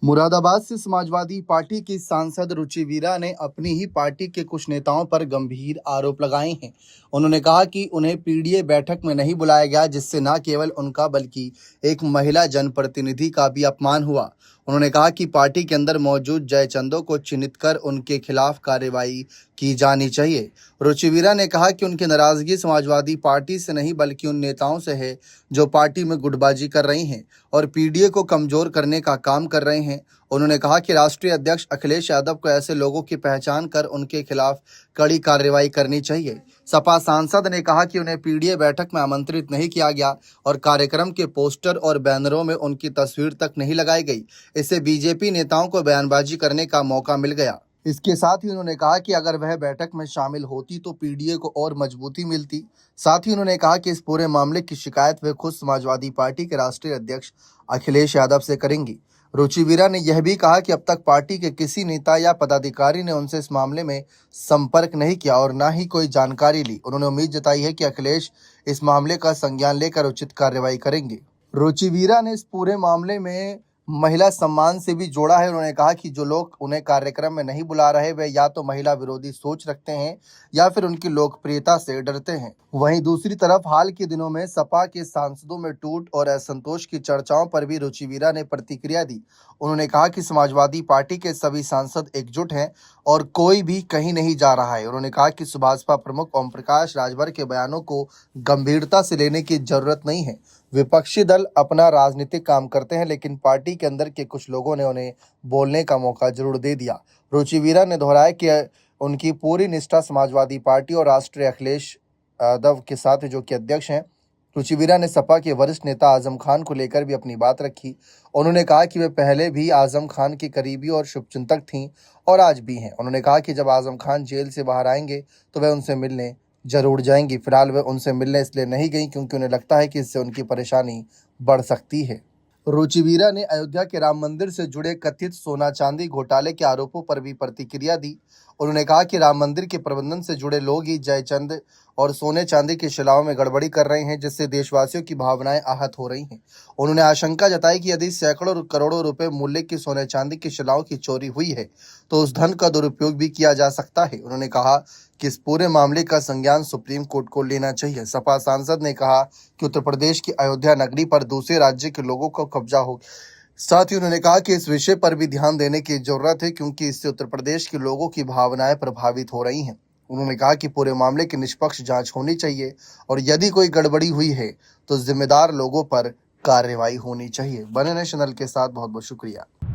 मुरादाबाद से समाजवादी पार्टी की सांसद रुचि वीरा ने अपनी ही पार्टी के कुछ नेताओं पर गंभीर आरोप लगाए हैं। उन्होंने कहा कि उन्हें पीडीए बैठक में नहीं बुलाया गया, जिससे न केवल उनका बल्कि एक महिला जनप्रतिनिधि का भी अपमान हुआ। उन्होंने कहा कि पार्टी के अंदर मौजूद जयचंदों को चिन्हित कर उनके खिलाफ कार्रवाई की जानी चाहिए। रुचि वीरा ने कहा कि उनकी नाराजगी समाजवादी पार्टी से नहीं बल्कि उन नेताओं से है जो पार्टी में गुटबाजी कर रही हैं और पीडीए को कमजोर करने का काम कर रहे हैं। उन्होंने कहा कि राष्ट्रीय अध्यक्ष अखिलेश यादव को ऐसे लोगों की पहचान कर उनके खिलाफ कड़ी कार्रवाई करनी चाहिए। सपा सांसद ने कहा कि उन्हें पीडीए बैठक में आमंत्रित नहीं किया गया और कार्यक्रम के पोस्टर और बैनरों में उनकी तस्वीर तक नहीं लगाई गई। इससे बीजेपी नेताओं को बयानबाजी करने का मौका मिल गया। इसके साथ ही उन्होंने कहा कि अगर वह बैठक में शामिल होती तो पीडीए को और मजबूती मिलती। साथ ही उन्होंने कहा कि इस पूरे मामले की शिकायत वे खुद समाजवादी पार्टी के राष्ट्रीय अध्यक्ष अखिलेश यादव से करेंगी। रुचि वीरा ने यह भी कहा कि अब तक पार्टी के किसी नेता या पदाधिकारी ने उनसे इस मामले में संपर्क नहीं किया और न ही कोई जानकारी ली। उन्होंने उम्मीद जताई है कि अखिलेश इस मामले का संज्ञान लेकर उचित कार्रवाई करेंगे। रुचि वीरा ने इस पूरे मामले में महिला सम्मान से भी जोड़ा है। उन्होंने कहा कि जो लोग उन्हें कार्यक्रम में नहीं बुला रहे वे या तो महिला विरोधी सोच रखते हैं या फिर उनकी लोकप्रियता से डरते हैं। वहीं दूसरी तरफ हाल के दिनों में सपा के सांसदों में टूट और असंतोष की चर्चाओं पर भी रुचि वीरा ने प्रतिक्रिया दी। उन्होंने कहा कि समाजवादी पार्टी के सभी सांसद एकजुट हैं और कोई भी कहीं नहीं जा रहा है। उन्होंने कहा कि सुभाषपा प्रमुख ओम प्रकाश राजभर के बयानों को गंभीरता से लेने की जरूरत नहीं है। विपक्षी दल अपना राजनीतिक काम करते हैं, लेकिन पार्टी के अंदर के कुछ लोगों ने उन्हें बोलने का मौका जरूर दे दिया। रुचि वीरा ने दोहराया कि उनकी पूरी निष्ठा समाजवादी पार्टी और राष्ट्रीय अखिलेश यादव के साथ है, जो कि अध्यक्ष हैं। रुचि वीरा ने सपा के वरिष्ठ नेता आजम खान को लेकर भी अपनी बात रखी। उन्होंने कहा कि वे पहले भी आजम खान की करीबी और शुभचिंतक थीं और आज भी हैं। उन्होंने कहा कि जब आजम खान जेल से बाहर आएंगे तो वे उनसे मिलने जरूर जाएंगी। फिलहाल वे उनसे मिलने इसलिए नहीं गई क्योंकि उन्हें लगता है कि इससे उनकी परेशानी बढ़ सकती है। रुचि वीरा ने अयोध्या के राम मंदिर से जुड़े कथित सोना चांदी घोटाले के आरोपों पर भी प्रतिक्रिया दी। उन्होंने कहा कि राम मंदिर के प्रबंधन से जुड़े लोग ही जयचंद और सोने चांदी के शिलाओं में गड़बड़ी कर रहे हैं, जिससे देशवासियों की भावनाएं आहत हो रही हैं। उन्होंने आशंका जताई कि यदि सैकड़ों करोड़ों रुपए मूल्य की सोने चांदी की शिलाओं की चोरी हुई है तो उस धन का दुरुपयोग भी किया जा सकता है। उन्होंने कहा कि इस पूरे मामले का संज्ञान सुप्रीम कोर्ट को लेना चाहिए। सपा सांसद ने कहा कि उत्तर प्रदेश की अयोध्या नगरी पर दूसरे राज्य के लोगों का कब्जा हो। साथ ही उन्होंने कहा कि इस विषय पर भी ध्यान देने की जरूरत है क्योंकि इससे उत्तर प्रदेश के लोगों की भावनाएं प्रभावित हो रही हैं। उन्होंने कहा कि पूरे मामले की निष्पक्ष जांच होनी चाहिए और यदि कोई गड़बड़ी हुई है तो जिम्मेदार लोगों पर कार्रवाई होनी चाहिए। बने रहिए चैनल के साथ। बहुत बहुत शुक्रिया।